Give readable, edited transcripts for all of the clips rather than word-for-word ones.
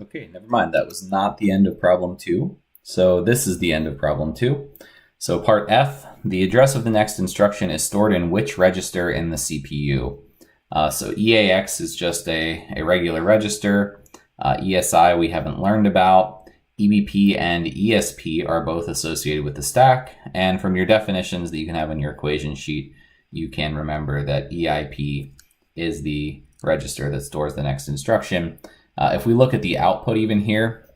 Okay, never mind. That was not the end of problem 2. So this is the end of problem 2. So part F, the address of the next instruction is stored in which register in the CPU? So EAX is just a regular register. ESI we haven't learned about. EBP and ESP are both associated with the stack. And from your definitions that you can have in your equation sheet, you can remember that EIP is the register that stores the next instruction. If we look at the output even here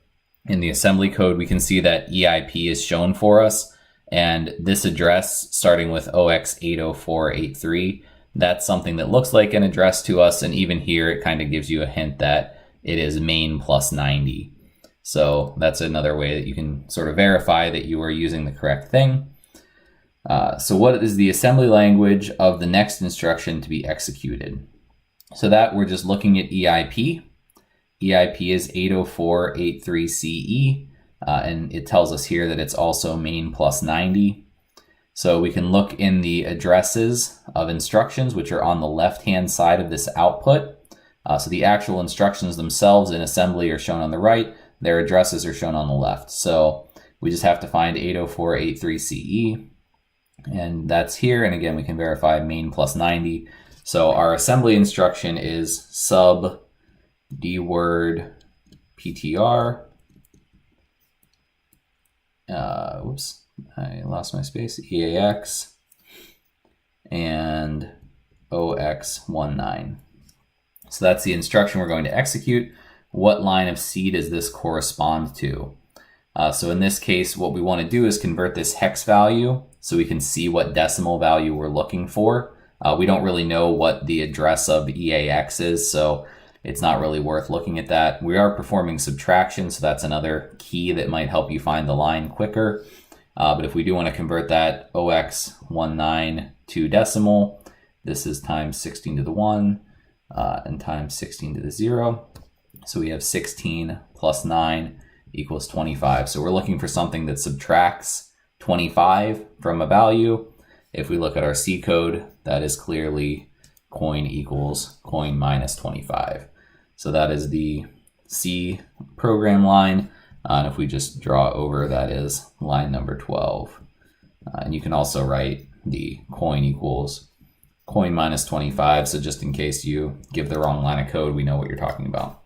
in the assembly code, we can see that EIP is shown for us. And this address, starting with OX80483, that's something that looks like an address to us. And even here, it kind of gives you a hint that it is main plus 90. So that's another way that you can sort of verify that you are using the correct thing. So what is the assembly language of the next instruction to be executed? So that we're just looking at EIP. EIP is 80483CE, and it tells us here that it's also main plus 90. So we can look in the addresses of instructions, which are on the left-hand side of this output. So the actual instructions themselves in assembly are shown on the right. Their addresses are shown on the left. So we just have to find 80483CE, and that's here. And again, we can verify main plus 90. So our assembly instruction is sub dword ptr. Whoops, I lost my space. EAX and OX19. So that's the instruction we're going to execute. What line of C does this correspond to? So in this case, what we want to do is convert this hex value so we can see what decimal value we're looking for. We don't really know what the address of EAX is, so it's not really worth looking at that. We are performing subtraction, so that's another key that might help you find the line quicker. But if we do want to convert that OX19 to decimal, this is times 16 to the 1 and times 16 to the 0. So we have 16 plus 9 equals 25. So we're looking for something that subtracts 25 from a value. If we look at our C code, that is clearly coin equals coin minus 25. So that is the C program line. And if we just draw over, that is line number 12. And you can also write the coin equals coin minus 25. So just in case you give the wrong line of code, we know what you're talking about.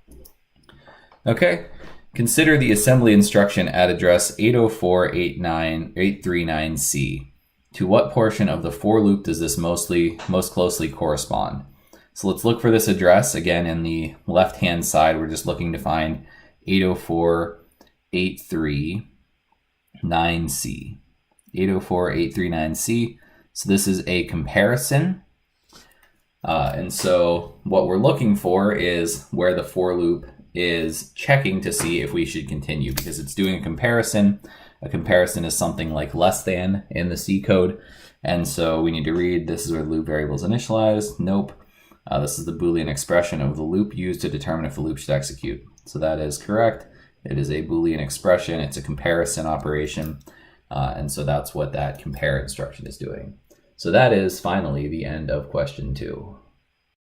Okay, consider the assembly instruction at address 804.839C. To what portion of the for loop does this most closely correspond? So let's look for this address. Again, in the left-hand side, we're just looking to find 804.839C. 804.839C. So this is a comparison. And so what we're looking for is where the for loop is checking to see if we should continue, because it's doing a comparison. A comparison is something like less than in the C code. And so we need to read, this is where the loop variable is initialized. Nope. This is the Boolean expression of the loop used to determine if the loop should execute. So that is correct. It is a Boolean expression. It's a comparison operation. And so that's what that compare instruction is doing. So that is finally the end of question 2.